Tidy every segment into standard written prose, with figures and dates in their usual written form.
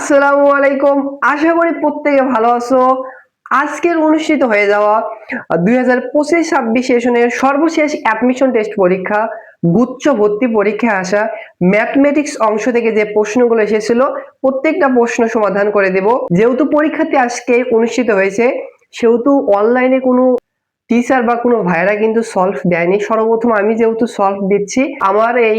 আসসালামু আলাইকুম। আশা করি প্রত্যেকে ভালো আছো। আজকের অনুষ্ঠিত হয়ে যাওয়া 2025-26 সেশনের সর্বশেষ অ্যাডমিশন টেস্ট পরীক্ষা গুচ্ছ ভর্তি পরীক্ষায় আসা ম্যাথমেটিক্স অংশ থেকে যে প্রশ্নগুলো এসেছিল প্রত্যেকটা প্রশ্ন সমাধান করে দেব। যেহেতু পরীক্ষাটি আজকে অনুষ্ঠিত হয়েছে সেহেতু অনলাইনে কোনো টিচার বা কোনো ভাইরা কিন্তু সলভ দেয়নি। সর্বপ্রথম আমি যেহেতু সলভ দিচ্ছি, আমার এই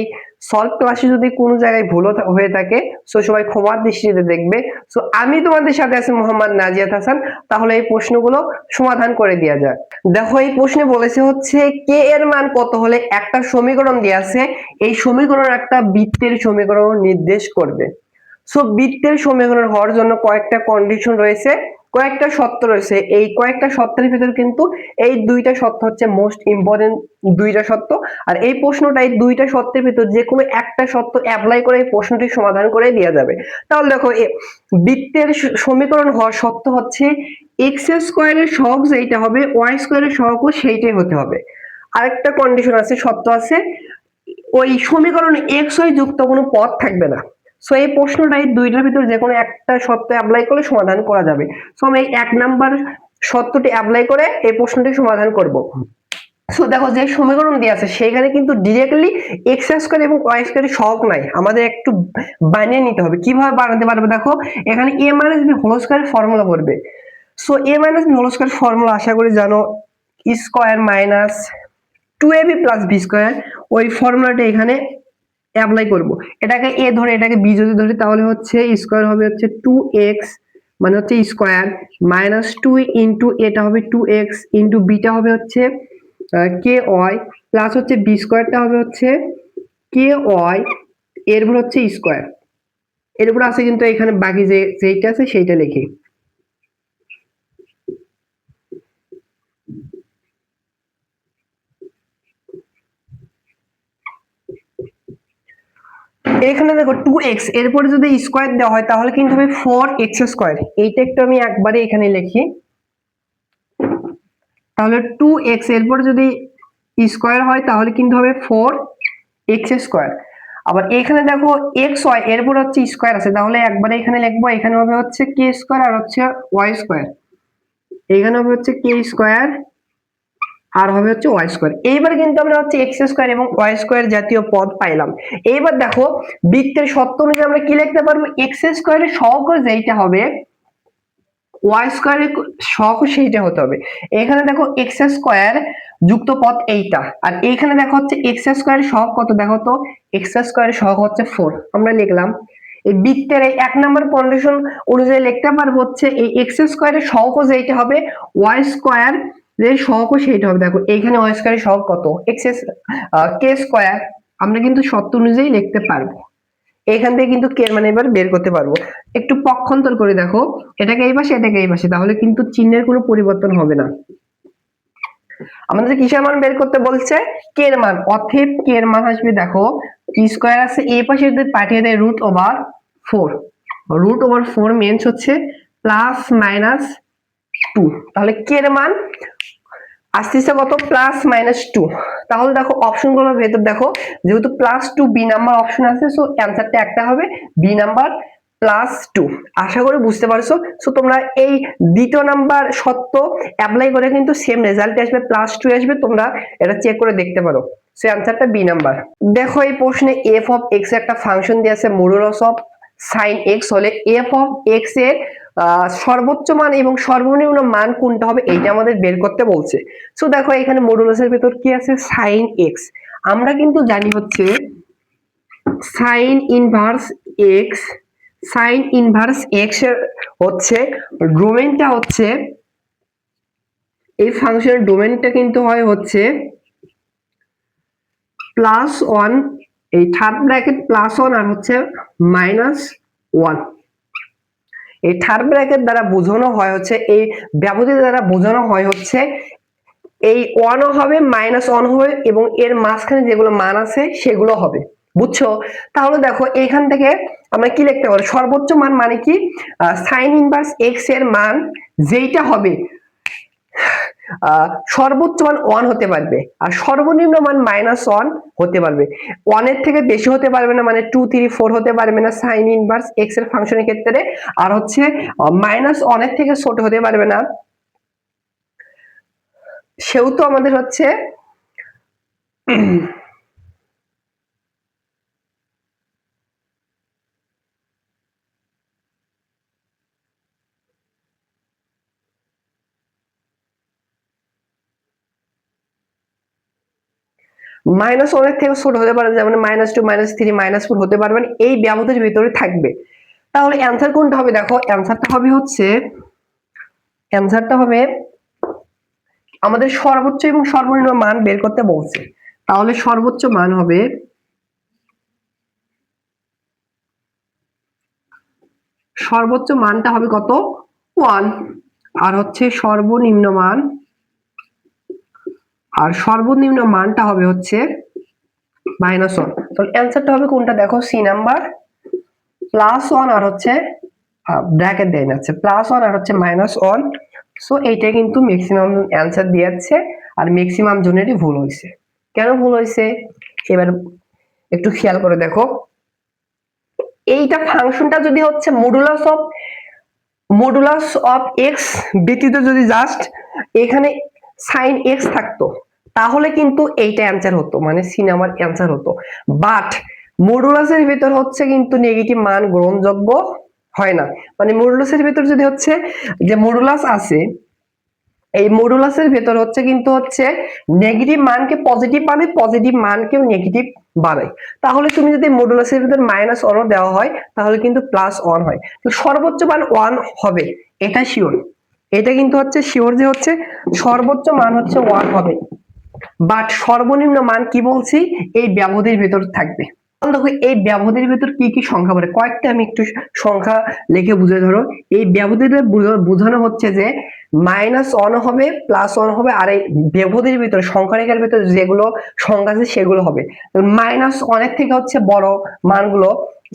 সলভ ক্লাসে যদি কোনো জায়গায় ভুল হয়ে থাকে সো সবাই ক্ষমার দৃষ্টিতে দেখবে। সো আমি তোমাদের সাথে আছি মোহাম্মদ নাজিয়াত হাসান। তাহলে এই প্রশ্নগুলো সমাধান করে দেওয়া যাক। দেখো, এই প্রশ্নে বলেছে হচ্ছে কে এর মান কত হলে একটা সমীকরণ দেওয়া আছে, এই সমীকরণ একটা বৃত্তের সমীকরণ নির্দেশ করবে। সো বৃত্তের সমীকরণ হওয়ার জন্য কয়েকটা কন্ডিশন রয়েছে, কয়েকটা শর্ত রয়েছে। এই কয়েকটা শর্তের ভিতর কিন্তু এই দুইটা শর্ত হচ্ছে মোস্ট ইম্পর্টেন্ট দুইটা শর্ত। আর এই প্রশ্নটাই দুইটা শর্তের ভিতর যে কোনো একটা শর্ত অ্যাপ্লাই করে এই প্রশ্নটি সমাধান করে দেওয়া যাবে। তাহলে দেখো, বৃত্তের সমীকরণ হওয়ার শর্ত হচ্ছে এক্স স্কোয়ারের সহগ যেইটা হবে ওয়াই স্কোয়ারের সহগও সেইটাই হতে হবে। আরেকটা কন্ডিশন আছে, শর্ত আছে, ওই সমীকরণে এক্স ওয়াই যুক্ত কোনো পদ থাকবে না। সো এই প্রশ্নটাই দুইটার ভিতর যে কোনো একটা শর্ত অ্যাপ্লাই করলে সমাধান করা যাবে। সো আমি এই 1 নাম্বার শর্তটি অ্যাপ্লাই করে এই প্রশ্নটি সমাধান করব। সো দেখো, যে সমীকরণ দেওয়া আছে সেখানে কিন্তু ডিরেক্টলি এক্স স্কয়ার এবং ওয়াই স্কয়ারের সহগ নাই, আমাদের একটু বানিয়ে নিতে হবে। কিভাবে বানাতে পারবে? দেখো, এখানে a মাইনাস b হোল স্কয়ারের ফর্মুলা পড়বে। So a minus b whole square formula আশা করি জানো, square minus 2ab plus b square. ওই ফর্মুলাটা এখানে অ্যাপ্লাই করব। এটাকে a ধরে এটাকে b যদি ধরি তাহলে হচ্ছে স্কয়ার হবে হচ্ছে 2x, মানে হচ্ছে স্কয়ার মাইনাস 2 ইনটু এটা হবে 2x ইনটু বিটা হবে হচ্ছে কে ওয়াই প্লাস হচ্ছে বি স্কয়ারটা হবে হচ্ছে কে ওয়াই, এর উপর হচ্ছে স্কয়ার, এর উপর আছে কিন্তু এখানে বাকি যেইটা আছে সেইটা লিখি। এখানে দেখো 2x এরপরে যদি স্কয়ার দেওয়া হয় তাহলে কিন্তু হবে 4x স্কয়ার। এইটা একটু আমি একবারে এখানে লিখি। তাহলে 2x এরপরে যদি স্কয়ার হয় তাহলে কিন্তু হবে 4x স্কয়ার। আবার এখানে দেখো xy এরপর হচ্ছে স্কয়ার আছে, তাহলে একবারে এখানে লিখবো, এখানে হবে হচ্ছে k স্কয়ার আর হচ্ছে y স্কয়ার। এখানে হবে হচ্ছে k স্কয়ার আর হবে হচ্ছে ওয়াই স্কয়ার। এইবার কিন্তু আমরা হচ্ছে এক্স স্কয়ার এবং ওয়াই স্কয়ার জাতীয় পদ পাইলাম। এইবার দেখো, বৃত্তের শর্ত অনুযায়ী আমরা কি লিখতে পারবো? এক্স স্কয়ারের সহগ যেইটা হবে ওয়াই স্কয়ারের সহগ সেইটা হতে হবে। এখানে দেখো এক্স স্কয়ার যুক্ত পদ এইটা, আর এইখানে দেখো হচ্ছে এক্স স্কয়ারের সহগ কত, দেখো তো এক্স স্কয়ারের সহগ হচ্ছে 4, আমরা লিখলাম। এই বৃত্তের এই 1 নম্বর কন্ডিশন অনুযায়ী লিখতে পারবো হচ্ছে এই এক্স স্কয়ারের সহগ যেইটা হবে ওয়াই স্কয়ার যে সহগ সেইটা হবে। দেখো এইখানে ওয়াই স্কয়ারের সহগ কত, এক্স কে স্কয়ার, আমরা কিন্তু শর্ত অনুযায়ী লিখতে পারবো। এখান থেকে কিন্তু কে এর মান এবার বের করতে পারবো। একটু পক্ষান্তর করে দেখো, এটাকে এই পাশে এটাকে এই পাশে, তাহলে কিন্তু চিহ্নের কোনো পরিবর্তন হবে না। আমাদের কিসের মান বের করতে বলছে? কে এর মান। অতএব কে এর মান আসবে, দেখো টি স্কয়ার আছে এই পাশে যদি পাঠিয়ে দেয় √4, √4 মিন্স হচ্ছে প্লাস মাইনাস 2, তাহলে কে এর মান আসতেছে কত? Plus minus 2। তাহলে দেখো অপশনগুলোর ভেতর দেখো, যেহেতু প্লাস 2 বি নাম্বার অপশন আছে, সো অ্যানসারটা একটা হবে বি নাম্বার প্লাস 2। আশা করি বুঝতে পারছো। সো তোমরা এই দ্বিতীয় নাম্বার শর্ত অ্যাপ্লাই করে কিন্তু সেম রেজাল্ট আসবে, প্লাস 2 আসবে। তোমরা এটা চেক করে দেখতে পারো। সো অ্যানসারটা বি নাম্বার। দেখো, এই প্রশ্নে এফ অফ এক্স একটা ফাংশন দিয়ে আছে মডুলাস অফ সাইন এক্স হলে এফ অফ এক্স এর সর্বোচ্চ মান এবং সর্বনিম্ন মান কোনটা হবে এইটা আমাদের বের করতে বলছে। সো দেখো, এখানে মডুলাসের ভিতর কি আছে? Sine x. আমরা কিন্তু জানি হচ্ছে sine inverse x, sine inverse x এর হচ্ছে ডোমেইনটা হচ্ছে, এই ফাংশনের ডোমেইনটা কিন্তু হয় হচ্ছে +1, এই থার্ড ব্র্যাকেট +1 আর হচ্ছে -1। এই থার্ড ব্র্যাকেট দ্বারা বোঝানো হয় হচ্ছে, এই ব্যবধান দ্বারা বোঝানো হয় হচ্ছে এই 1 হবে -1 হবে এবং এর মাঝখানে যেগুলো মান আছে সেগুলো হবে। বুঝছো? তাহলে দেখো এখান থেকে আমরা কি লিখতে পারি? সর্বোচ্চ মান মানে কি? সাইন ইনভার্স এক্স এর মান যেইটা হবে সর্বোচ্চ মান 1 হতে পারবে আর সর্বনিম্ন মান -1 হতে পারবে। 1 এর থেকে বেশি হতে পারবে না, মানে 2 3 4 হতে পারবে না সাইন ইনভার্স এক্স এর ফাংশনের ক্ষেত্রে। আর হচ্ছে -1 এর থেকে ছোট হতে পারবে না। সেহেতু আমাদের হচ্ছে -1 এর থেকে ছোট হতে পারে, যেমন -2 -3 -4 হতে পারবে না, এই ব্যবধানের ভিতরে থাকবে। তাহলে অ্যান্সার কোনটা হবে? দেখো অ্যান্সারটা হবে আমাদের সর্বোচ্চ এবং সর্বনিম্ন মান বের করতে বলছে। তাহলে সর্বোচ্চ মান হবে সর্বোচ্চ মানটা হবে কত? 1। আর হচ্ছে সর্বনিম্ন মানটা হবে হচ্ছে -1। তাহলে অ্যান্সারটা হবে কোনটা? দেখো সি নাম্বার, +1 আর হচ্ছে ব্র্যাকেট দেন আছে +1 আর হচ্ছে -1। সো এইটা কিন্তু ম্যাক্সিমাম অ্যান্সার দিয়েছে আর ম্যাক্সিমাম জনেরই ভুল হয়েছে। কেন ভুল হয়েছে এবার একটু খেয়াল করে দেখো। এইটা ফাংশনটা যদি হচ্ছে মডুলাস অফ এক্স ব্যতীত যদি জাস্ট এখানে সাইন এক্স থাকতো তাহলে কিন্তু এইটা অ্যান্সার হতো, মানে সি নাম্বার অ্যান্সার হতো। বাট মডুলাসের ভিতর হচ্ছে কিন্তু নেগেটিভ মান গ্রহণযোগ্য হয় না। মানে মডুলাসের ভিতর যদি হচ্ছে যে মডুলাস আছে, এই মডুলাসের ভেতর হচ্ছে কিন্তু হচ্ছে নেগেটিভ মানকে পজিটিভ বানায়, পজিটিভ মানকেও নেগেটিভ বানায়। তাহলে তুমি যদি মডুলাসের ভিতর -1 দেওয়া হয় তাহলে কিন্তু +1 হয়। তো সর্বোচ্চ মান 1 হবে, এটা শিওর। এটা কিন্তু হচ্ছে শিওর যে হচ্ছে সর্বোচ্চ মান হচ্ছে 1 হবে। বাট সর্বনিম্ন মান কি বলছি? এই ব্যবধির ভেতর থাকবে। দেখো এই ব্যবধির ভেতর কি কি সংখ্যা পড়ে, কয়েকটা আমি একটু সংখ্যা লিখে বুঝে ধরো। এই ব্যবধিতে বোঝানো হচ্ছে যে -1 হবে, +1 হবে, আর এই ব্যবধির ভিতরে সংখ্যা রেখার ভিতরে যেগুলো সংখ্যা আছে সেগুলো হবে। -1 এর থেকে হচ্ছে বড় মানগুলো,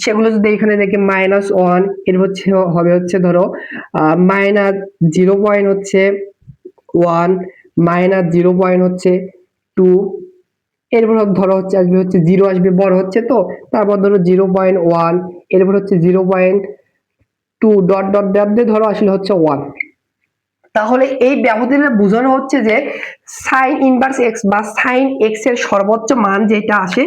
সেগুলো যদি এখানে দেখি -1 এর হচ্ছে হবে হচ্ছে ধরো -0.1, -0.2, এরপর ধরো হচ্ছে আসবে হচ্ছে 0 আসবে, বড় হচ্ছে তো, তারপর ধরো 0.1, এরপর হচ্ছে 0.2 ডট ডট ডট দিয়ে ধরো আসলে হচ্ছে 1। তাহলে এই ব্যবধানে বোঝানো হচ্ছে যে সাইন ইনভার্স এক্স বা সাইন এক্স এর সর্বোচ্চ মান যেটা আসে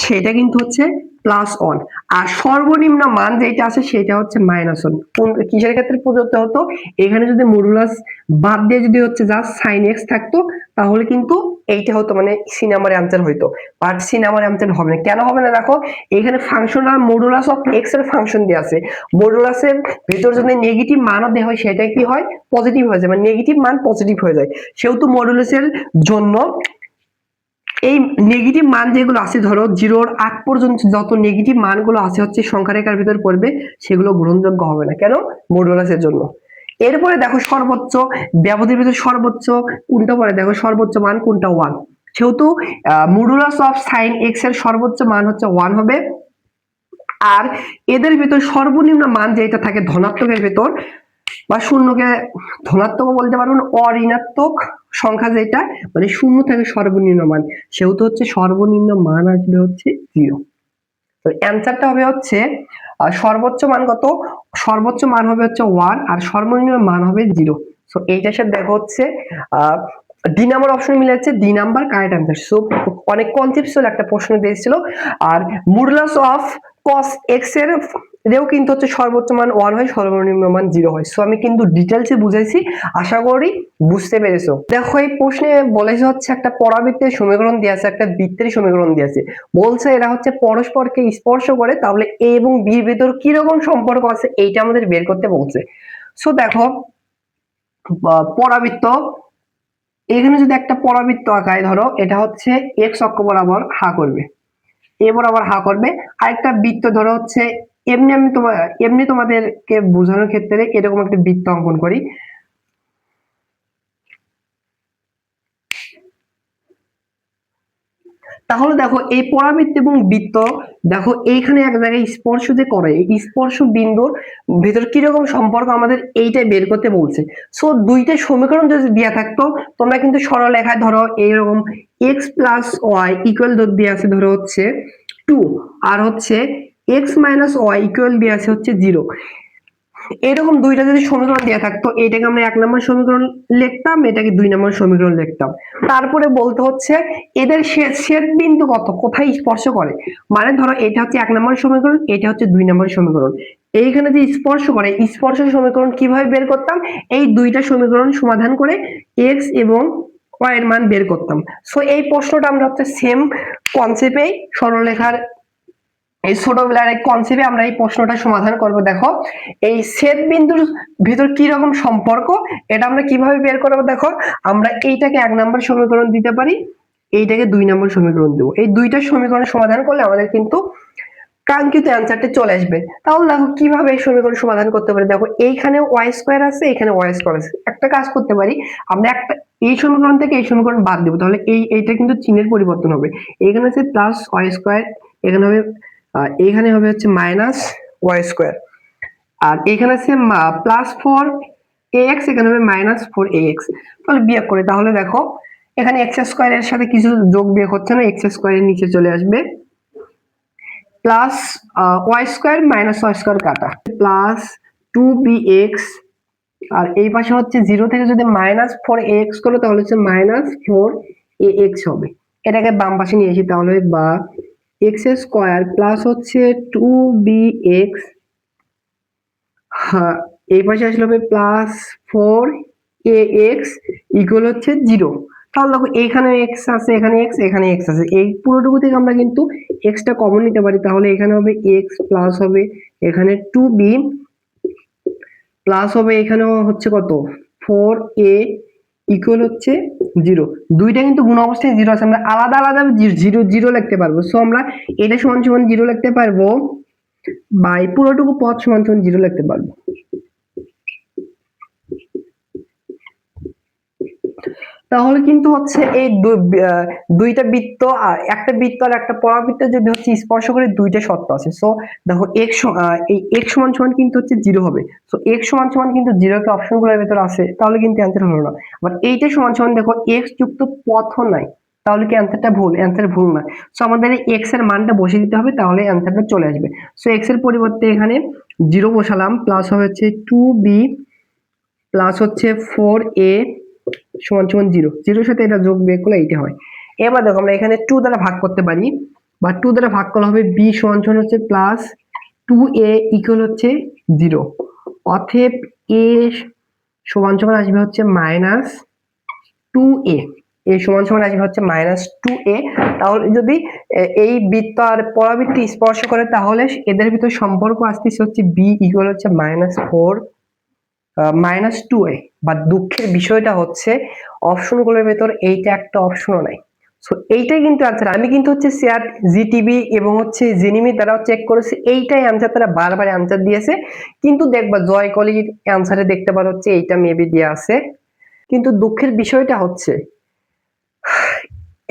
সেটা কিন্তু হচ্ছে +1, আর সর্বনিম্ন মান যেটা আছে সেটা হচ্ছে -1। কোন কিসের ক্ষেত্রে প্রযোজ্য হতো? এখানে যদি মডুলাস বাদ দিয়ে যদি হচ্ছে জাস্ট সাইন এক্স থাকতো তাহলে কিন্তু এইটা হতো, মানে সি নাম্বার অ্যান্সার হইতো। বাট সি নাম্বার অ্যান্সার হবে না। কেন হবে না? দেখো এখানে ফাংশনাল মডুলাস অফ এক্স এর ফাংশন দিয়ে আছে, মডুলাসের ভিতর যদি নেগেটিভ মানও দেওয়া হয় সেটা কি হয়? পজিটিভ হয়ে যায়, মানে নেগেটিভ মান পজিটিভ হয়ে যায়। সেহেতু মডুলাসের জন্য এই নেগেটিভ মান যেগুলো আছে ধরো 0-র আগ পর্যন্ত যত নেগেটিভ মানগুলো আছে হচ্ছে সংখ্যা রেখার ভিতর পড়বে সেগুলো গ্রহণযোগ্য হবে না। কেন? মডুলাসের জন্য। এরপরে দেখো সর্বোচ্চ ব্যবধির ভিতর সর্বোচ্চ কোনটা পড়ে, দেখো সর্বোচ্চ মান কোনটা? 1। সেহেতু মডুলাস অফ সাইন এক্স এর সর্বোচ্চ মান হচ্ছে 1 হবে। আর এদের ভিতর সর্বনিম্ন মান যেটা থাকে ধনাত্মকের ভিতর বা শূন্যকে ধনাত্মক বলতে পারবো না, অঋণাত্মক সংখ্যা যেটা, মানে 0 থেকে সর্বনিম্ন মান, সেহেতু হচ্ছে সর্বনিম্ন মান আসবে হচ্ছে 0। তো অ্যান্সারটা হবে হচ্ছে সর্বোচ্চ মান কত? সর্বোচ্চ মান হবে হচ্ছে 1 আর সর্বনিম্ন মান হবে 0। সো এইটার সাথে দেখো হচ্ছে ডি নাম্বার অপশন মিলে যাচ্ছে, D number correct answer. So অনেক কনসেপচুয়াল একটা প্রশ্ন দিয়েছিল। আর মডুলাস অফ cos x এর এও কিন্তু হচ্ছে সর্বোচ্চ মান 1 হয়, সর্বনিম্ন মান 0 হয়। সো আমি কিন্তু ডিটেইলসে বুঝাইছি, আশা করি বুঝতে পেরেছো। দেখো এই প্রশ্নে বলেছে হচ্ছে একটা পরাবৃত্তের সমীকরণ দেয়া আছে, একটা বৃত্তের সমীকরণ দেয়া আছে, বলছে এরা হচ্ছে পরস্পরকে স্পর্শ করে, তাহলে এ এবং বি এর ভিতর কি রকম সম্পর্ক আছে এইটা আমাদের বের করতে বলছে। সো দেখো পরাবৃত্ত, এখানে যদি একটা পরাবৃত্ত আঁকায়, ধরো এটা হচ্ছে এক্স অক্ষ বরাবর হা করবে, এ বরাবর হা করবে, আরেকটা বৃত্ত ধরো হচ্ছে এমনি তোমাদেরকে বোঝানোর ক্ষেত্রে এরকম একটা বৃত্ত অঙ্কন করি। তাহলে দেখো এই পরাবৃত্ত এবং বৃত্ত, দেখো এইখানে এক জায়গায় স্পর্শ যে করে, এই স্পর্শ বিন্দুর ভিতর কিরকম সম্পর্ক আমাদের এইটাই বের করতে বলছে। সো দুইটা সমীকরণ যদি দেওয়া থাকতো, তোমরা কিন্তু সরল লেখায় ধরো এইরকম x প্লাস ওয়াই ইকুয়াল দিয়ে আছে ধরো হচ্ছে 2, আর হচ্ছে x মাইনাস ওয়াই ইকুয়াল দিয়ে আছে হচ্ছে 0। এরকম দুইটা যদি সমীকরণ দেওয়া থাকতো, এটাকে আমরা 1 নম্বর সমীকরণ লিখতাম, এটাকে 2 নম্বর সমীকরণ লিখতাম। তারপরে বলতে হচ্ছে এদের ছেদ বিন্দু কত, কোথায় স্পর্শ করে। মানে ধরো এটা হচ্ছে 1 নম্বর সমীকরণ, এটা হচ্ছে 2 নম্বর সমীকরণ। এইখানে যে স্পর্শ করে, স্পর্শ সমীকরণ কিভাবে বের করতাম, এই দুইটা সমীকরণ সমাধান করে x এবং y এর মান বের করতাম। সো এই প্রশ্নটা আমরা হচ্ছে সেম কনসেপ্টে সরলরেখার এই ছোটবেলার এই কনসেপ্টে আমরা এই প্রশ্নটা সমাধান করব। দেখো এই ছেদ বিন্দুর ভিতর কি রকম সম্পর্ক, এটা আমরা কিভাবে বের করব। দেখো আমরা এইটাকে 1 নম্বর সমীকরণ দিতে পারি, এইটাকে 2 নম্বর সমীকরণ দেব। এই দুইটা সমীকরণ সমাধান করলে আমাদের কিন্তু কাঙ্ক্ষিত অ্যান্সারটা চলে আসবে। তাহলে দেখো কিভাবে এই সমীকরণ সমাধান করতে পারি। দেখো এইখানে y স্কয়ার আছে, এখানে y স্কয়ার আছে। একটা কাজ করতে পারি, আমরা একটা এই সমীকরণ থেকে এই সমীকরণ বাদ দেব, তাহলে এইটা কিন্তু চিহ্নের পরিবর্তন হবে। এখানে আছে প্লাস y স্কয়ার, এখানে হবে এখানে হবে হচ্ছে মাইনাস ওয়াই স্কোয়ার, আর এখানে আছে প্লাস 4ax, এখানে হবে মাইনাস 4ax। তাহলে বিয়োগ করে, তাহলে দেখো এখানে এক্স স্কোয়ার এর সাথে কিছু যোগ বিয়োগ হচ্ছে না, এক্স স্কোয়ার এর নিচে চলে আসবে, plus Y square minus Y square কাটা, প্লাস 2bx, আর এই পাশে হচ্ছে 0 থেকে যদি মাইনাস 4ax করো তাহলে হচ্ছে মাইনাস 4ax হবে। এটাকে বাম পাশে নিয়ে এসি, তাহলে বা এক্স স্কোয়ার প্লাস হচ্ছে 2bx, হ্যাঁ এই পাশে আসলে হবে প্লাস 4ax ইকুয়াল হচ্ছে 0। তাহলে দেখো এখানে x আছে, এখানে x, এখানে x আছে, এই পুরোটুকু থেকে আমরা কিন্তু x টা কমন নিতে পারি। তাহলে এখানে হবে x প্লাস হবে এখানে 2b প্লাস হবে এখানে হচ্ছে কত 4a ইকুয়াল হচ্ছে 0। দুইটা কিন্তু গুণ অবস্থায় 0 আছে, আমরা আলাদা আলাদা 0 0 লিখতে পারবো। সো আমরা এটা সমান সমান 0 লিখতে পারবো, বাই পুরোটুকু পদ সমান সমান 0 লিখতে পারবো। তাহলে কিন্তু হচ্ছে এই দুইটা বৃত্ত, আর একটা বৃত্ত আর একটা পরাবৃত্ত যদি হচ্ছে স্পর্শ করে, দুইটা শর্ত আছে। সো দেখো এই x সমান সমান কিন্তু হচ্ছে 0 হবে। সো x সমান সমান কিন্তু 0 কে অপশনগুলোর ভিতর আছে, তাহলে কিন্তু অ্যানসার হলো না। আবার এইটা সমান সমান দেখো x যুক্ত পথও নাই, তাহলে কি অ্যানসারটা ভুল, অ্যানসার ভুল না। সো আমাদের এই x এর মানটা বসিয়ে দিতে হবে, তাহলে অ্যানসারটা চলে আসবে। সো x এর পরিবর্তে এখানে 0 বসালাম, প্লাস হবে হচ্ছে 2b প্লাস হচ্ছে 4a সমান সমান 0, 0 এর সাথে এটা যোগ বিয়োগ করলে এইটা হয়। এবার দেখো আমরা এখানে 2 দ্বারা ভাগ করতে পারি, বা 2 দ্বারা ভাগ করলে হবে b সমান সমান হচ্ছে প্লাস 2a ইকুয়াল হচ্ছে 0। অতএব a সমান সমান আসবে হচ্ছে মাইনাস 2a, a সমান সমান আসবে হচ্ছে মাইনাস 2a। তাহলে যদি এই বৃত্ত আর পরাবৃত্ত স্পর্শ করে, তাহলে এদের ভিতর সম্পর্ক আসতেছে হচ্ছে b ইকুয়াল হচ্ছে মাইনাস 4 মাইনাস 2a। বা দুঃখের বিষয়টা হচ্ছে অপশনগুলোর ভেতর এইটা একটা অপশনও নাই। সো এইটাই কিন্তু আনসার। আমি কিন্তু হচ্ছে শেয়ার জিটিভি এবং হচ্ছে জেনিমি দ্বারাও চেক করেছি, এইটাই আনসার, তারা বারবার আনসার দিয়েছে। কিন্তু দেখবা জয় কলির আনসারে দেখতে পারো হচ্ছে এইটা মেবি দিয়ে আছে। কিন্তু দুঃখের বিষয়টা হচ্ছে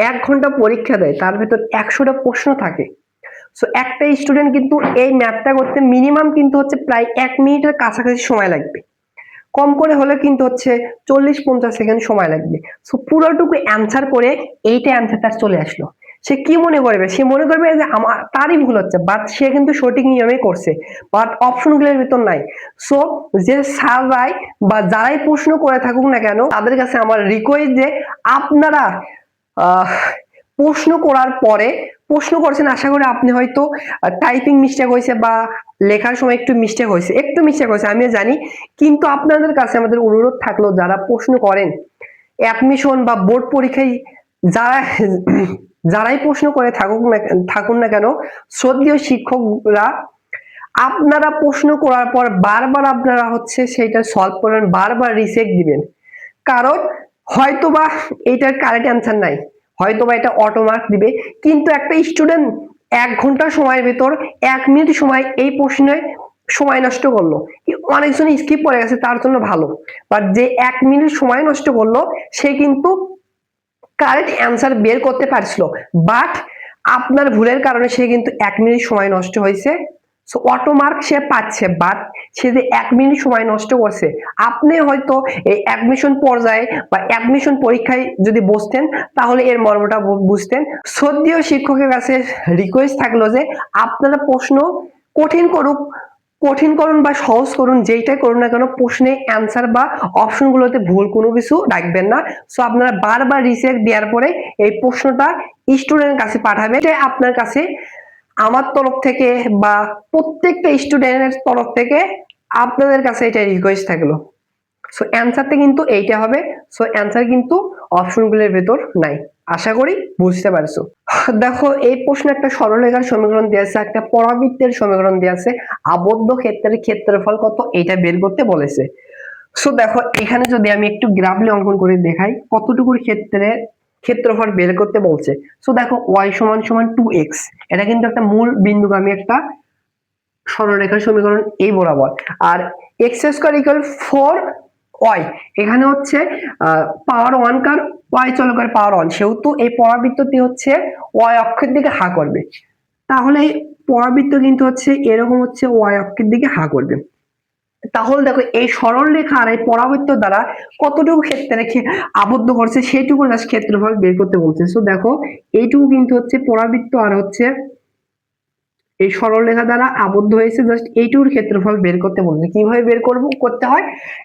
1 ঘন্টা পরীক্ষা দেয়, তার ভেতর 100টা প্রশ্ন থাকে। সো একটা স্টুডেন্ট কিন্তু এই ম্যাথটা করতে মিনিমাম কিন্তু হচ্ছে প্রায় 1 মিনিটের কাছাকাছি সময় লাগবে, কম করে হলে কিন্তু হচ্ছে 40-50 সেকেন্ড সময় লাগবে। সো পুরোটুকু অ্যান্সার করে এইটা অ্যান্সার তার চলে আসলো, সে কি মনে করবে, সে মনে করবে যে আমার তারই ভুল হচ্ছে, বাট সে কিন্তু সঠিক নিয়মে করছে, বাট অপশনগুলোর ভিতর নাই। সো যে স্যাররাই বা যারাই প্রশ্ন করে থাকুক না কেন, তাদের কাছে আমার রিকোয়েস্ট যে আপনারা প্রশ্ন করার পরে, প্রশ্ন করছেন আশা করি আপনি হয়তো টাইপিং মিস্টেক হয়েছে বা লেখার সময় একটু মিস্টেক হয়েছে, আমিও জানি। কিন্তু আপনাদের কাছে আমাদের অনুরোধ থাকলো, যারা প্রশ্ন করেন অ্যাডমিশন বা বোর্ড পরীক্ষায়, যারা যারাই প্রশ্ন করে থাকুন না কেন, শ্রদ্ধেয় শিক্ষকরা, আপনারা প্রশ্ন করার পর বারবার আপনারা হচ্ছে সেটা সলভ করবেন, বারবার রিচেক দিবেন। কারণ হয়তোবা এইটার কারেক্ট অ্যান্সার নাই, হয়তোবা এটা অটোমার্ক দিবে, কিন্তু একটা স্টুডেন্ট 1 ঘন্টা সময়ের ভেতর 1 মিনিট সময় এই প্রশ্নে সময় নষ্ট করলো, অনেকজন স্কিপ করে গেছে, তার জন্য ভালো। বাট যে 1 মিনিট সময় নষ্ট করলো, সে কিন্তু কারেক্ট অ্যান্সার বের করতে পারছিল, বাট আপনার ভুলের কারণে সে কিন্তু 1 মিনিট সময় নষ্ট হয়েছে। সো অটো মার্ক সে পাচ্ছে, বাট সে যে 1 মিনিট সময় নষ্ট করছে, আপনি হয়তো এই অ্যাডমিশন পর্যায়ে বা অ্যাডমিশন পরীক্ষায় যদি বসতেন তাহলে এর মর্মটা বুঝতেন। শ্রদ্ধেয় শিক্ষকের কাছে রিকোয়েস্ট থাকলো যে আপনারা প্রশ্ন কঠিন করুক, কঠিন করুন বা সহজ করুন, যেইটাই করুন না কেন প্রশ্নে অ্যান্সার বা অপশনগুলোতে ভুল কোনো কিছু রাখবেন না। সো আপনারা বারবার রিচেক দেওয়ার পরে এই প্রশ্নটা স্টুডেন্টের কাছে পাঠাবেন। এটা আপনার কাছে আমার তরফ থেকে বা প্রত্যেকটা স্টুডেন্টের তরফ থেকে আপনাদের কাছে এটা রিকোয়েস্ট থাকলো। সো অ্যান্সারটা কিন্তু এইটা হবে। সো অ্যান্সার কিন্তু অপশনগুলোর ভেতর নাই। আশা করি বুঝতে পারছো। দেখো এই প্রশ্নে একটা সরলরেখার সমীকরণ দেওয়া আছে, একটা পরাবৃত্তের সমীকরণ দেওয়া আছে, আবদ্ধ ক্ষেত্রের ক্ষেত্রফল কত এটা বের করতে বলেছে। সো দেখো এখানে যদি আমি একটু গ্রাফলি অঙ্কন করে দেখাই কতটুকুর ক্ষেত্রে ক্ষেত্রফল বের করতে বলছে। সো দেখো y সমান সমান 2x, এটা কিন্তু একটা মূল বিন্দুগামী একটা সরলরেখার সমীকরণ এই বরাবর। আর x স্কয়ার ইকুয়াল 4y, এখানে হচ্ছে পাওয়ার 1 কার y চলকের পাওয়ার 1, সেহেতু এই পরাবৃত্তটি হচ্ছে y অক্ষের দিকে হা করবে। তাহলে এই পরাবৃত্ত কিন্তু হচ্ছে এরকম হচ্ছে y অক্ষের দিকে হা করবে। তাহলে দেখো এই সরল রেখা আর এই পরাবৃত্ত দ্বারা কতটুকু ক্ষেত্রে আবদ্ধ করছে সেইটুকু জাস্ট ক্ষেত্রফল বের করতে বলছে। সো দেখো এইটুকু কিন্তু হচ্ছে পরাবৃত্ত আর হচ্ছে এই সরল রেখা দ্বারা আবদ্ধ হয়েছে, জাস্ট এইটুকুর ক্ষেত্রফল বের করতে বলছে। কিভাবে বের করতে হয়,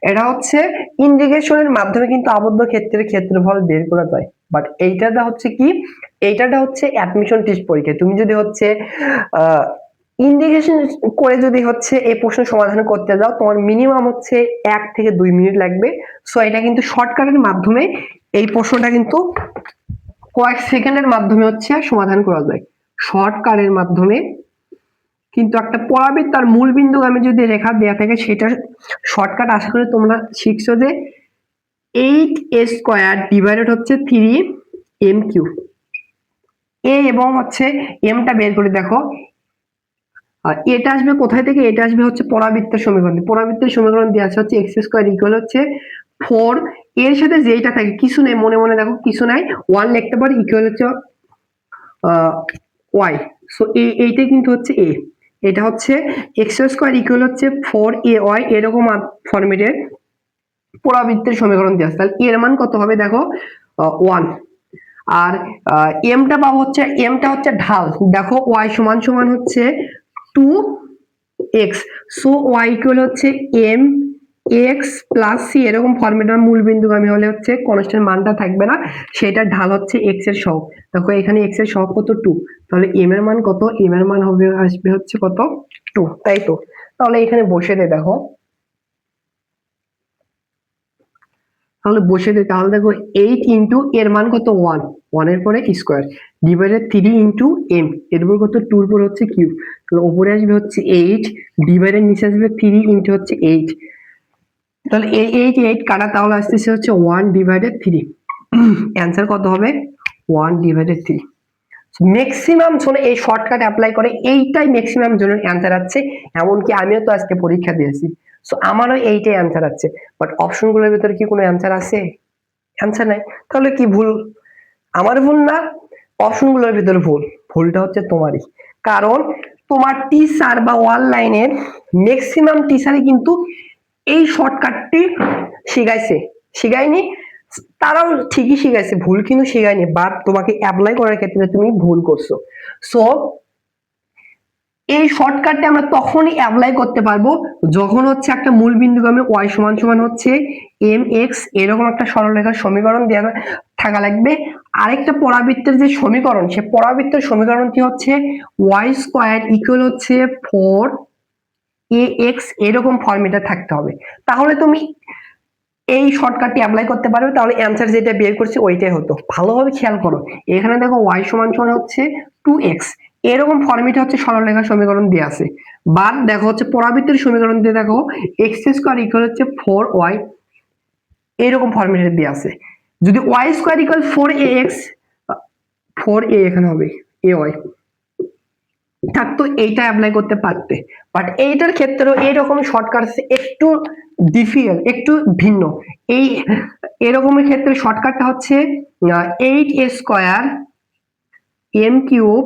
এটা হচ্ছে ইন্টিগ্রেশনের মাধ্যমে কিন্তু আবদ্ধ ক্ষেত্রের ক্ষেত্রফল বের করা যায়। বাট এইটাটা হচ্ছে কি, এইটাটা হচ্ছে অ্যাডমিশন টেস্ট পরীক্ষা। তুমি যদি হচ্ছে ইন্টিগ্রেশন করে যদি হচ্ছে এই প্রশ্ন সমাধান করতে যাও তোমার মিনিমাম হচ্ছে 1 থেকে 2 মিনিট লাগবে। সো এটা কিন্তু শর্টকাটের মাধ্যমে এই প্রশ্নটা কিন্তু কয়েক সেকেন্ডের মাধ্যমে হচ্ছে সমাধান করা যায়। শর্টকাটের মাধ্যমে কিন্তু একটা পরাবৃত্ত আর মূল বিন্দুগামী যদি রেখা দেয়া থাকে সেটার শর্টকাট আশা করি তোমরা শিখছো যে 8a স্কয়ার ডিভাইডেড হচ্ছে 3m3। এ এবং হচ্ছে এমটা বের করে দেখো, আর এটা আসবে কোথায় থেকে, এটা আসবে হচ্ছে পরাবৃত্তের সমীকরণ। পরাবৃত্তের সমীকরণ দেওয়া আছে হচ্ছে x স্কয়ার ইকুয়াল হচ্ছে 4, এর সাথে যেটা থাকে কিছু নেই, মনে মনে দেখো কিছু নাই, 1 লিখতে পারি, ইকুয়াল হচ্ছে y। সো এইটাই কিন্তু হচ্ছে a, এটা হচ্ছে x স্কয়ার ইকুয়াল হচ্ছে 4ay, এরকম ফরম্যাটের পরাবৃত্তের সমীকরণ দেওয়া আছে। তাহলে এর মান কত হবে দেখো 1। আর এমটা পাবো হচ্ছে, এমটা হচ্ছে ঢাল, দেখো y সমান সমান হচ্ছে 2x। সো y ইকুয়াল হচ্ছে m x প্লাস c, এরকম ফরম্যাটের মূল বিন্দুগামী হলে হচ্ছে কনস্ট্যান্ট মানটা থাকবে না, সেটা ঢাল হচ্ছে x এর সহগ। দেখো এখানে x এর সহগ কত 2, তাহলে m এর মান কত, m এর মান হবে আসবে হচ্ছে কত 2, তাই তো। তাহলে এখানে বসে দে দেখো, তাহলে বসে দিই, তাহলে দেখো 8 ইন্টু এর মান কত 1, 1 এর পরে স্কয়ার ডিভাইডেড 3 ইন্টু এম, এর উপর কত 2 এর উপর হচ্ছে কিউব, তাহলে উপরে আসবে হচ্ছে 8 ডিভাইডেড নিচে আসবে 3 ইন্টু হচ্ছে 8, তাহলে এই 8 8 কাটা, তাহলে আসতেছে হচ্ছে 1 ডিভাইডেড 3। অ্যান্সার কত হবে 1 ডিভাইডেড 3। ম্যাক্সিমাম শোনো এই শর্টকাট অ্যাপ্লাই করে এইটাই ম্যাক্সিমাম জনের অ্যান্সার আছে। এমনকি আমিও তো আজকে পরীক্ষা দিয়েছি, সো আমারও এইটাই অ্যান্সার আছে। বাট অপশনগুলোর ভিতরে কি কোনো অ্যান্সার আছে, অ্যান্সার নাই। তাহলে কি ভুল, আমার ভুল না, অপশনগুলোর ভিতরে ভুল, ভুলটা হচ্ছে তোমারই। কারণ তোমার টিচার বা অনলাইনের ম্যাক্সিমাম টিচারই কিন্তু এই শর্টকাটটি শিখাইছে, শিখায়নি, তারাও ঠিকই শিখাইছে, ভুল কিন্তু শিখায়নি, বাট তোমাকে অ্যাপ্লাই করার ক্ষেত্রে তুমি ভুল করছো। সো এই শর্টকাটটা আমরা তখনই অ্যাপ্লাই করতে পারবো যখন হচ্ছে একটা মূল বিন্দুগামী y সমান সমান হচ্ছে mx, এরকম একটা সরলরেখার সমীকরণ দেওয়া থাকা লাগবে। আরেকটা পরাবৃত্তের যে সমীকরণ, সে পরাবৃত্তের সমীকরণটি হচ্ছে y স্কয়ার ইকুয়াল হচ্ছে 4ax, এরকম ফর্মেটে থাকতে হবে। তাহলে তুমি এই শর্টকাটটি অ্যাপ্লাই করতে পারবে, তাহলে অ্যান্সার যেটা বের করছি ওইটাই হতো। ভালোভাবে খেয়াল করো, এখানে দেখো y সমান সমান হচ্ছে 2x, এরকম ফর্মেটে হচ্ছে সরলরেখার সমীকরণ দেওয়া আছে। বাদ দেখো হচ্ছে পরাবৃত্তের সমীকরণ দিয়ে দেখো x স্কয়ার ইকুয়াল হচ্ছে 4y, এরকম ফর্মেটে দেওয়া আছে। যদি y square equal 4ax, 4a এখানে হবে ay, থাকতো এইটা অ্যাপ্লাই করতে পারতে, বাট এইটার ক্ষেত্রেও এইরকম শর্টকাট একটু ডিফিকাল্ট, একটু ভিন্ন। এই এরকমের ক্ষেত্রে শর্টকাটটা হচ্ছে 8 স্কোয়ার এম কিউব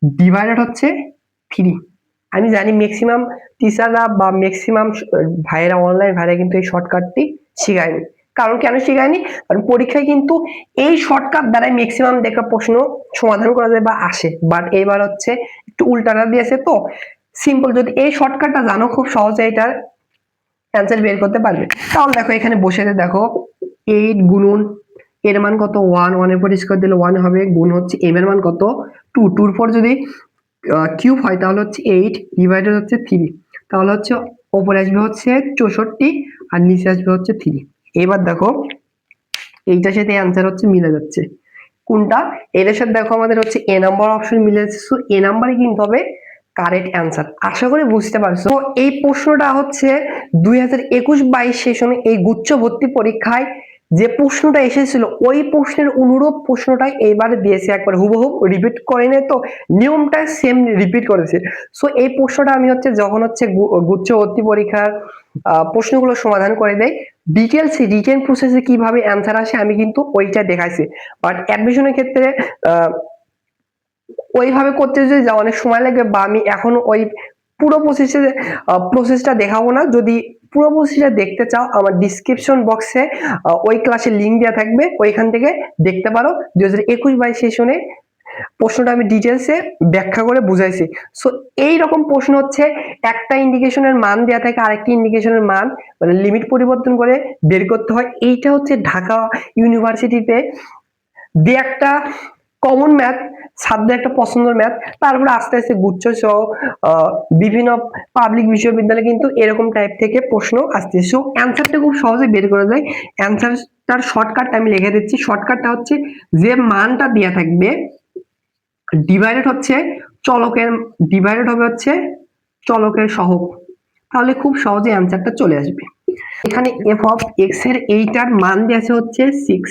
ডিভাইডেড হচ্ছে 3। আমি জানি ম্যাক্সিমাম টিচাররা বা ম্যাক্সিমাম ভাইয়েরা, অনলাইন ভাইয়েরা কিন্তু এই শর্টকাটটি শেখায়নি। কারণ কেন শেখায়নি? কারণ পরীক্ষায় কিন্তু এই শর্টকাট দ্বারাই ম্যাক্সিমাম দেখা প্রশ্ন সমাধান করা যায় বা আসে, বাট এবার হচ্ছে একটু উল্টাটা দিয়েছে। তো সিম্পল, যদি এই শর্টকাটটা জানো খুব সহজে এটার অ্যান্সার বের করতে পারবে। তাহলে দেখো এখানে বসে দেখো 8 গুণন এর মান কত 1, 1 এর পর স্কয়ার দিলে 1 হবে, গুণ হচ্ছে m এর মান কত 2, 2 এর পর যদি কিউব হয় তাহলে হচ্ছে 8 ডিভাইডেড হচ্ছে 3, তাহলে হচ্ছে উপরে আসবে হচ্ছে 64 আর নিচে আসবে হচ্ছে 3। এবার দেখো এইটার সাথে অ্যান্সার হচ্ছে মিলে যাচ্ছে। কোনটা? এটার সাথে দেখো আমাদের হচ্ছে এ নাম্বার অপশন মিলে যাচ্ছে, সো এ নাম্বারই কিন্তু হবে কারেক্ট অ্যান্সার। আশা করি বুঝতে পারছো। তো এই প্রশ্নটা হচ্ছে 2021-22 সেশনে এই গুচ্ছ ভর্তি পরীক্ষায় যে প্রশ্নটা এসেছিল ওই প্রশ্নের অনুরূপ প্রশ্নটাই এইবারে দিয়েছে, একবার হুবহু রিপিট করে নেয়, তো নিয়মটা সেম রিপিট করেছে। সো এই প্রশ্নটা আমি হচ্ছে যখন হচ্ছে গুচ্ছ ভর্তি পরীক্ষার প্রশ্নগুলো সমাধান করে দেয়, ডিটেলস রিটেন প্রসেসে কিভাবে অ্যান্সার আসে আমি কিন্তু ওইটা দেখাইছি। বাট অ্যাডমিশনের ক্ষেত্রে ওইভাবে করতে যদি যাও অনেক সময় লাগবে, বা আমি এখন ওই পুরো প্রসেসটা দেখাবো না। যদি পুরো প্রসেসটা দেখতে চাও আমার ডিসক্রিপশন বক্সে ওই ক্লাসের লিঙ্ক দেওয়া থাকবে, ওইখান থেকে দেখতে পারো। 2021-22 সেশনে প্রশ্নটা আমি ডিটেলসে ব্যাখ্যা করে বুঝাইছি। সো এই রকম প্রশ্ন হচ্ছে একটা ইন্ডিকেশনের মান দেওয়া থাকে, আরেকটি ইন্ডিকেশনের মান মানে লিমিট পরিবর্তন করে বের করতে হয়। এইটা হচ্ছে ঢাকা ইউনিভার্সিটিতে যে একটা কমন ম্যাথ, ছাত্রদের একটা পছন্দের ম্যাথ। তারপরে আস্তে আস্তে গুচ্ছ সহ বিভিন্ন পাবলিক বিশ্ববিদ্যালয়ে কিন্তু এরকম টাইপ থেকে প্রশ্ন আসছে। সো অ্যান্সারটা খুব সহজে বের করা যায়। অ্যান্সারটার শর্টকাটটা আমি লিখে দিচ্ছি। শর্টকাটটা হচ্ছে যে মানটা দেওয়া থাকবে ডিভাইডেড হচ্ছে চলকের, ডিভাইডেড হবে হচ্ছে চলকের সহগ, তাহলে খুব সহজে অ্যান্সারটা চলে আসবে। এখানে এফ অফ এক্স এর এইটার মান দিয়েছে হচ্ছে 6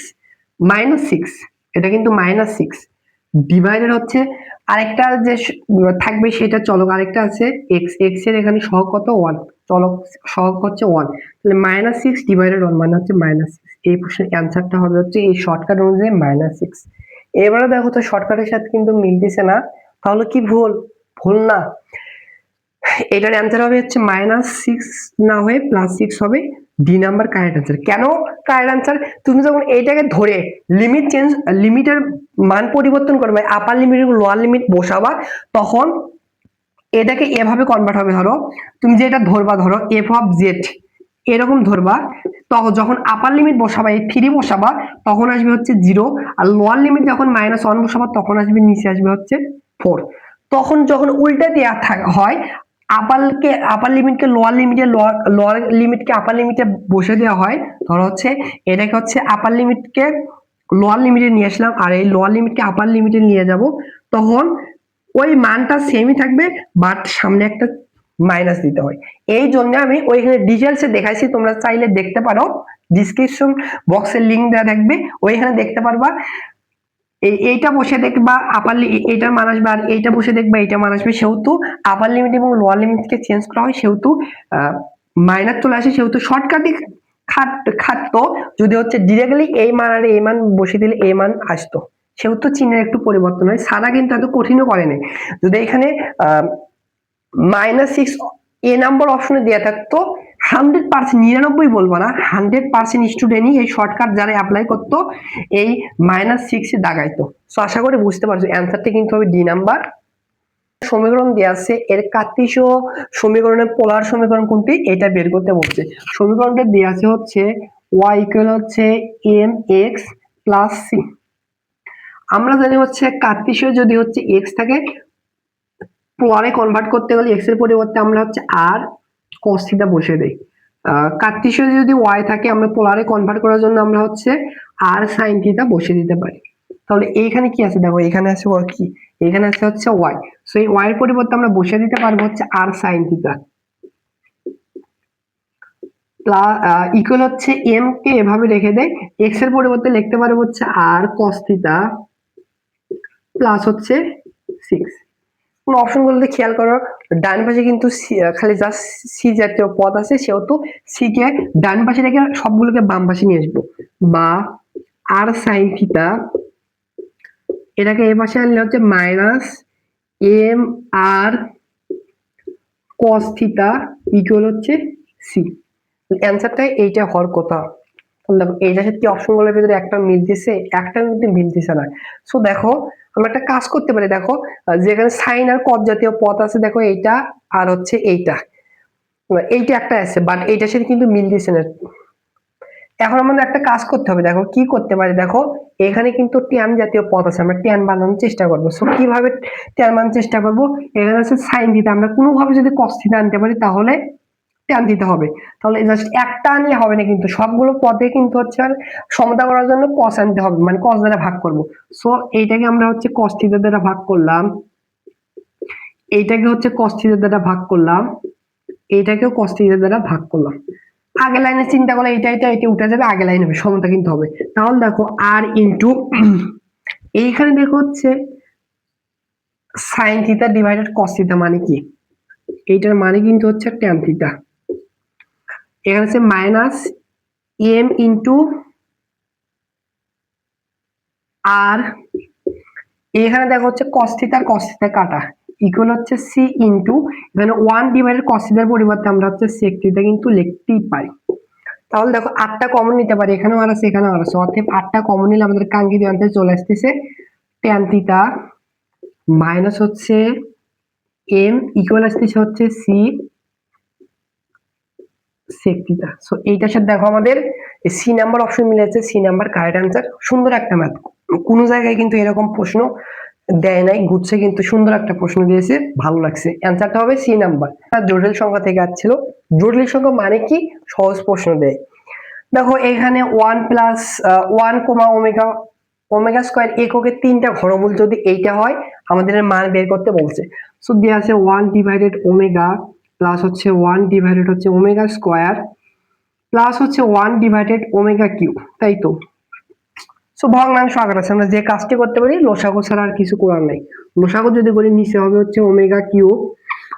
-6, এটা কিন্তু -6 ডিভাইডেড হচ্ছে আরেকটা যে থাকবে সেটা চলক, আরেকটা আছে এক্স, এক্স এর এখানে সহগ কত 1, চলক সহগ হচ্ছে 1, তাহলে -6 ডিভাইডেড 1 মানে হচ্ছে -6। এই প্রশ্নের অ্যান্সারটা হবে হচ্ছে এই শর্টকাট অনুযায়ী -6। এবারে দেখো তো শর্টকাটের সাথে কিন্তু মিলতেছে না, তাহলে কি ভুল? ভুল না, এটার অ্যান্সার হবে হচ্ছে -6 না হয়ে +6 হবে। D number correct answer. কেন কারেক্ট অ্যান্সার? তুমি যখন এইটাকে ধরে লিমিট চেঞ্জ, লিমিটের মান পরিবর্তন করবে, আপার লিমিট লোয়ার লিমিট বসাবা, তখন এটাকে এভাবে কনভার্ট হবে। ধরো তুমি যেটা ধরবা, ধরো এফ অফ জেড এরকম ধরবা, তখন যখন আপার লিমিট বসাবা এই 3 বসাবা তখন আসবে হচ্ছে 0, আর লোয়ার লিমিট যখন -1 বসাবা তখন আসবে নিচে আসবে হচ্ছে 4। তখন যখন উল্টে দেওয়া হয় আপার লিমিটকে লোয়ার লিমিটে, লোয়ার লিমিটকে আপার লিমিটে বসে দেওয়া হয়। ধরো হচ্ছে এটাকে হচ্ছে আপার লিমিটকে লোয়ার লিমিটে নিয়ে আসলাম আর এই লোয়ার লিমিটকে আপার লিমিটে নিয়ে যাব, তখন ওই মানটা সেমই থাকবে বাট সামনে একটা মাইনাস দিতে হয়। এই জন্য আমি ওইখানে ডিটেলসে দেখাইছি, তোমরা চাইলে দেখতে পারো, ডিসক্রিপশন বক্সের লিংক দেওয়া থাকবে, ওইখানে দেখতে পারবা। এইটা বসে দেখবা আপার এইটার মান আসবে, আর এইটা বসে দেখবা এইটা মান আসবে। সেহেতু আপার লিমিট এবং লোয়ার লিমিটকে চেঞ্জ করা হয়, সেহেতু মাইনাস চলে আসে, সেহেতু শর্টকাটে খাটতো। যদি হচ্ছে ডিরেক্টলি এই মান আর এই মান বসে দিলে এই মান আসতো, সেহেতু চিহ্নের একটু পরিবর্তন হয়। সারা কিন্তু এত কঠিনও করে নাই। যদি এখানে -6 এ নাম্বার অপশনে দেওয়া থাকতো, 100%, 99 বলবো না, 100% স্টুডেন্টই এই শর্টকাট যারা অ্যাপ্লাই করতো এই -6 এ দাগাইতো। সো আশা করি বুঝতে পারছো অ্যান্সারটা কিন্তু হবে ডি নাম্বার। সমীকরণ দেওয়া আছে, এর কার্তেশীয় সমীকরণের পোলার সমীকরণ কোনটি এটা বের করতে বলছে। সমীকরণটা দেওয়া আছে হচ্ছে y ইকুয়াল হচ্ছে mx প্লাস c। আমরা জানি হচ্ছে কার্তেশীয় যদি হচ্ছে x থাকে, পোলারে কনভার্ট করতে গেলে x এর পরিবর্তে আমরা হচ্ছে r cos থিটা বসিয়ে দেই। কার্তেশীয় যদি y থাকে, আমরা পোলারে কনভার্ট করার জন্য আমরা হচ্ছে r sin থিটা বসিয়ে দিতে পারি। তাহলে এইখানে কি আছে দেখো, এখানে আছে কি, এখানে আছে হচ্ছে y, সো এই y এর পরিবর্তে আমরা বসিয়ে দিতে পারবো হচ্ছে r sin theta plus equal হচ্ছে m কে এভাবে রেখে দেয়, x এর পরিবর্তে লিখতে পারবো হচ্ছে r cos থিটা প্লাস হচ্ছে 6। অপশনগুলোতে খেয়াল করো, ডান পাশে কিন্তু খালি জাস্ট সি জাতীয় পদ আছে, সেহেতু সি কে ডান পাশে রেখে সবগুলোকে বাম পাশে নিয়ে আসবো। বা আর সাইন থিটা, এটাকে এই পাশে আনলে হচ্ছে minus M R cos theta equal হচ্ছে সি। অ্যান্সারটা এইটা হওয়ার কথা। দেখো এইটার সাথে অপশনগুলোর ভিতরে একটা মিলতেছে, একটা কিন্তু মিলতেছে না। সো দেখো আমরা একটা কাজ করতে পারি, দেখো যেখানে সাইন আর কস জাতীয় পদ আছে, দেখো এইটা আর হচ্ছে এইটা, এইটা একটা আছে, বাট এইটার সাথে কিন্তু মিলতেছে না। এখন আমাদের একটা কাজ করতে হবে, দেখো কি করতে পারি, দেখো এখানে কিন্তু ট্যান জাতীয় পদ আছে, আমরা ট্যান বানানোর চেষ্টা করবো। সো কিভাবে ট্যান বানানোর চেষ্টা করব, এখানে আছে সাইন থিটা, আমরা কোনোভাবে যদি কস থিটা আনতে পারি তাহলে ট্যান দিতে হবে। তাহলে জাস্ট একটা আনলে হবে না, কিন্তু সবগুলো পদে কিন্তু হচ্ছে আর সমতা করার জন্য কস আনতে হবে, মানে কস দ্বারা ভাগ করব। সো এইটাকে আমরা হচ্ছে কস থিটা দ্বারা ভাগ করলাম, এইটাকে হচ্ছে কস থিটা দ্বারা ভাগ করলাম, এইটাকেও কস থিটা দ্বারা ভাগ করলাম। আগের লাইনে চিন্তা করলে এটা এটা এটা উঠে যাবে, আগের লাইনে হবে সমতা কিন্তু হবে। তাহলে দেখো আর ইনটু এইখানে দেখো হচ্ছে sine theta divided cos theta মানে কি, এইটার মানে কিন্তু হচ্ছে ট্যান থিটা। এখানে হচ্ছে মাইনাস এম ইন্টু আর, এখানে দেখো হচ্ছে cos থিটা আর cos থিটা কাটা ইকুয়াল হচ্ছে c ইনটু, এখানে 1 ডিভাইডেড cos থিটার পরিবর্তে আমরা হচ্ছে sec থিটা কিন্তু লিখতেই পারি। তাহলে দেখো 8টা কমন নিতে পারি, এখানেও আর আছে এখানেও আর আছে, অতএব 8টা কমন নিলে আমাদের কাঙ্ক্ষিত অ্যান্সার চলে আসতেছে tan থিটা মাইনাস হচ্ছে m ইকুয়াল আসতেছে হচ্ছে c sec থিটা। সো এইটার সাথে দেখো আমাদের সি নাম্বার অপশন মিলে যাচ্ছে, সি নাম্বার কারেক্ট অ্যান্সার। সুন্দর একটা ম্যাথ, কোনো জায়গায় কিন্তু এরকম প্রশ্ন দেয় নাই, গুচ্ছে কিন্তু সুন্দর একটা প্রশ্ন দিয়েছে, ভালো লাগছে। অ্যান্সারটা হবে সি নাম্বার। জটিল সংখ্যা থেকে আসছিল, জটিল সংখ্যা মানে কি, সহজ প্রশ্ন দেয়। দেখো এখানে 1 plus 1 comma omega, omega square এককের 3টা ঘনমূল যদি এইটা হয়, আমাদের মান বের করতে বলছে। সো দেয়া আছে 1 ডিভাইডেড ওমেগা প্লাস হচ্ছে 1 ডিভাইডেড হচ্ছে ওমেগা স্কয়ার প্লাস হচ্ছে 1 ডিভাইডেড ওমেগা কিউব, তাই তো। সো ভগ্নাংশ আকার আছে, আমরা যে কাজটি করতে পারি লসাগু ছাড়া আর কিছু করার নাই। লসাগু যদি বলি নিচে হবে হচ্ছে ওমেগা কিউব,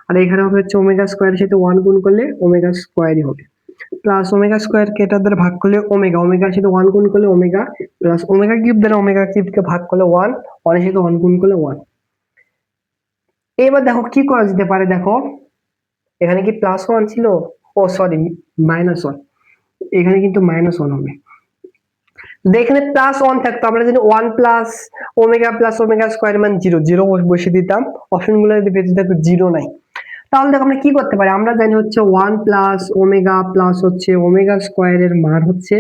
আর এখানে হবে হচ্ছে ওমেগা স্কয়ারের সাথে 1 গুণ করলে ওমেগা স্কয়ারই হবে, প্লাস ওমেগা স্কয়ার কে এটার দ্বারা ভাগ করলে ওমেগা, ওমেগার সাথে 1 গুণ করলে ওমেগা, প্লাস ওমেগা কিউব দ্বারা ওমেগা কিউবকে ভাগ করলে 1, 1 এর সাথে 1 গুণ করলে 1। এবার দেখো কি করা যেতে পারে, দেখো এখানে কি প্লাস 1 ছিল, ও সরি মাইনাস 1, এখানে কিন্তু মাইনাস 1 হবে। এখানে প্লাস 1 থাকতো, আমরা জানি 1 প্লাস ওমেগা স্কয়ার মান 0, 0 বসে দিতাম, অপশনগুলো যদি পেতে দেখো 0 নাই। তাহলে দেখো আমরা কি করতে পারি, আমরা জানি হচ্ছে 1 প্লাস ওমেগা প্লাস হচ্ছে ওমেগা স্কয়ারের মান হচ্ছে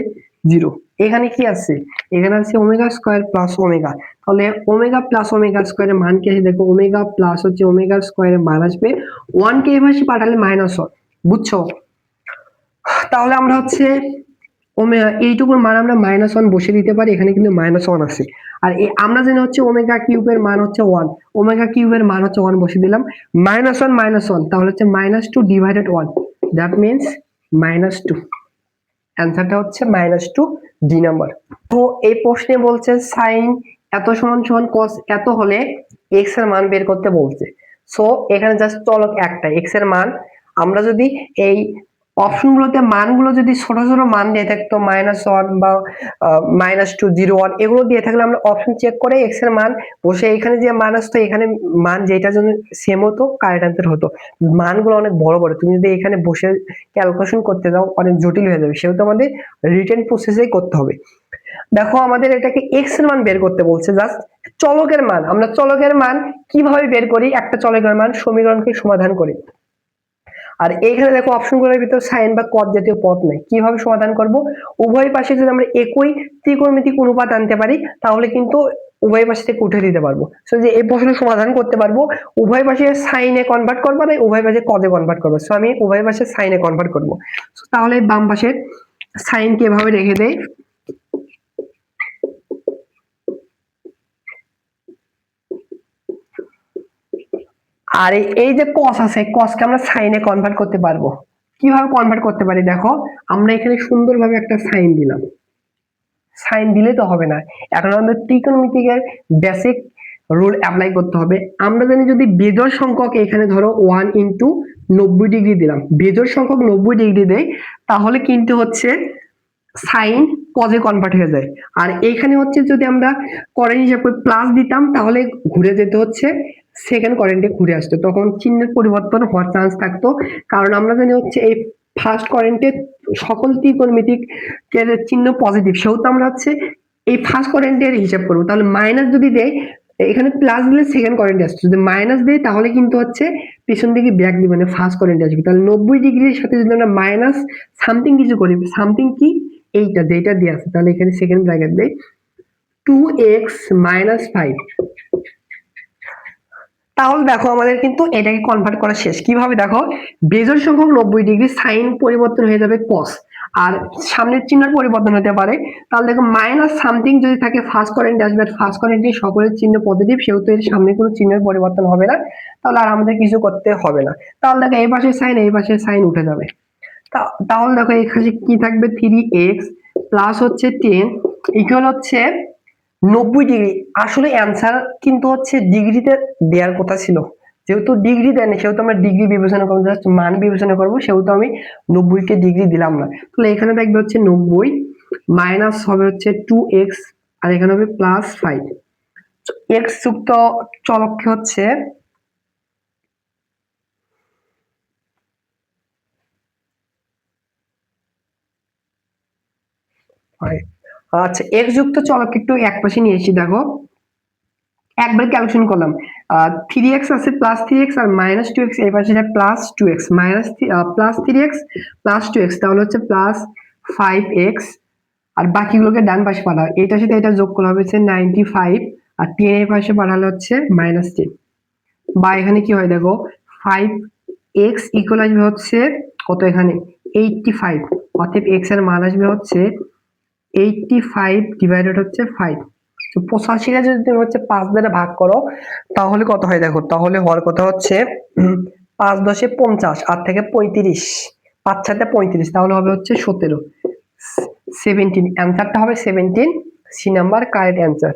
0। এখানে কি আছে, এখানে আছে ওমেগা স্কয়ার প্লাস ওমেগা, তাহলে ওমেগা প্লাস ওমেগা স্কয়ারের মান কি আছে, দেখো ওমেগা প্লাস হচ্ছে ওমেগা স্কয়ারের মান আসবে 1 কে এভাবে পাঠালে -1, বুঝছো। তাহলে আমরা হচ্ছে এইটুকুর মান আমরা -1 বসে দিতে পারি, এখানে কিন্তু -1 আছে। আর আমরা জানি হচ্ছে ওমেগা কিউবের মান হচ্ছে 1, ওমেগা কিউবের মান হচ্ছে 1 বসে দিলাম, -1 তাহলে হচ্ছে -2 ডিভাইডেড 1, দ্যাট মিন্স -2। অ্যান্সারটা হচ্ছে -2, ডি নাম্বার। তো এই প্রশ্নে বলছে সাইন এত সমান সমান cos এত হলে x এর মান বের করতে বলছে। সো এখানে জাস্ট চলক একটা x এর মান, আমরা যদি এই অপশনগুলোতে মানগুলো যদি ছোট ছোট মান দিয়ে থাকতো -1 বা -2, 0, 1 এগুলো দিয়ে থাকলে আমরা অপশন চেক করে x এর মান বসে এখানে যে মান আসতো এখানে মান যেটার জন্য সেম হতো কারেক্ট অ্যান্সার হতো। মানগুলো অনেক বড় বড়, তুমি যদি এখানে বসে ক্যালকুলেশন করতে যাও অনেক জটিল হয়ে যাবে, সেহেতু আমাদের রিটেন প্রসেসেই করতে হবে। দেখো আমাদের এটাকে x এর মান বের করতে বলছে, জাস্ট চলকের মান, আমরা চলকের মান কিভাবে বের করি, একটা চলকের মান সমীকরণকে সমাধান করি। আর এইখানে দেখো অপশনগুলোর ভিতর সাইন বা কট জাতীয় পদ নাই, কিভাবে সমাধান করব, উভয় পাশে যদি আমরা একই ত্রিকোণমিতিক অনুপাত আনতে পারি তাহলে কিন্তু উভয় পাশে থেকে উঠে দিতে পারবো। সো যে এই প্রশ্নের সমাধান করতে পারবো, উভয় পাশে সাইনে কনভার্ট করবো না উভয় পাশে কজে কনভার্ট করবো। সো আমি উভয় পাশে সাইনে কনভার্ট করবো। সো তাহলে বাম পাশে সাইনকে এভাবে রেখে দেই, আর এই যে কস আছে, কসকে আমরা সাইনে কনভার্ট করতে পারবো। কিভাবে কনভার্ট করতে পারি, দেখো আমরা এখানে সুন্দরভাবে একটা সাইন দিলাম, সাইন দিলে তো হবে না, এখন আমাদের ত্রিকোণমিতিকের বেসিক রুল অ্যাপ্লাই করতে হবে। আমরা জানি যদি বেজোড় সংখ্যক এখানে ধরো 1 ইন্টু 90 ডিগ্রি দিলাম, বেজোড় সংখ্যক 90 ডিগ্রি দেয়, তাহলে কিন্তু হচ্ছে সাইন কজে কনভার্ট হয়ে যায়। আর এখানে হচ্ছে যদি আমরা করেন্ট হিসাব করে প্লাস দিতাম, তাহলে ঘুরে যেতে হচ্ছে সেকেন্ড কারেন্টে ঘুরে আসতো, তখন চিহ্নের পরিবর্তন হওয়ার চান্স থাকতো। কারণ আমরা জানি হচ্ছে এই ফার্স্ট কারেন্টে সকল ত্রিকোণমিতিক চিহ্ন পজিটিভ, সেহেতু আমরা হচ্ছে এই ফার্স্ট কারেন্টের হিসাব করবো। তাহলে মাইনাস যদি দেয়, এখানে প্লাস দিলে সেকেন্ড কারেন্ট আসছে, যদি মাইনাস দেয় তাহলে কিন্তু হচ্ছে পিছন দিকে ব্যাক দিবে, মানে ফার্স্ট কারেন্ট আসবে। তাহলে 90 ডিগ্রির সাথে যদি আমরা মাইনাস সামথিং কিছু করি, সামথিং কি এইটা যেটা দিয়ে আছে, তাহলে এখানে সেকেন্ড ব্র্যাকেট দেই 2x - 5। তাহলে দেখো আমাদের কিন্তু এটাকে কনভার্ট করা শেষ। কিভাবে দেখো, বেজোড় সংখ্যক 90 ডিগ্রি সাইন পরিবর্তন হয়ে যাবে কস, আর সামনের চিহ্নের পরিবর্তন হতে পারে। তাহলে দেখো মাইনাস সামথিং যদি থাকে ফার্স্ট কারেন্ট আসবে, ফার্স্ট কারেন্টে সকলের চিহ্ন পজিটিভ, সেহেতু এর সামনে কোনো চিহ্নের পরিবর্তন হবে না, তাহলে আর আমাদের কিছু করতে হবে না। তাহলে দেখো এই পাশের সাইন এই পাশের সাইন উঠে যাবে। তাহলে দেখো এখানে কি থাকবে, 3x প্লাস হচ্ছে 10 ইকুয়াল হচ্ছে 90 ডিগ্রি। আসলে অ্যান্সার কিন্তু হচ্ছে ডিগ্রিতে দেওয়ার কথা ছিল, যেহেতু ডিগ্রি দেয়নি সেহেতু আমরা ডিগ্রি বিবেচনা করবো, জাস্ট মান বিবেচনা করবো, সেহেতু আমি 90 কে ডিগ্রি দিলাম না। তাহলে এখানে দেখবে হচ্ছে 90 মাইনাস হবে হচ্ছে 2x, আর এখানে হবে +5। এক্স যুক্ত চলককে হচ্ছে আচ্ছা, এক্স যুক্ত চলককে একটু এক পাশে নিয়ে এসেছি। দেখো একবার ক্যালকুলেশন করলাম, 3x আছে +3x আর -2x, এই পাশে +2x +3x +2x, তাহলে হচ্ছে +5x, আর বাকিগুলোকে ডান পাশে পাঠাও, এটার সাথে এটা যোগ করা হচ্ছে 95, আর 10 এর পাশে পাঠালে হচ্ছে -10। বা এখানে কি হয় দেখো, 5x ইকুয়াল আসবে হচ্ছে কত, এখানে 85, অতএব x এর মান আসবে হচ্ছে 85 ডিভাইডেড হচ্ছে 5। তো 85 যদি তুমি হচ্ছে 5 দ্বারা ভাগ করো, তাহলে কত হয় দেখো, তাহলে হওয়ার কথা হচ্ছে 5 × 10 = 50, আর থেকে 35, 5 × 7 = 35, তাহলে হবে হচ্ছে 17। অ্যান্সারটা হবে 17, সি নাম্বার কারেক্ট অ্যান্সার।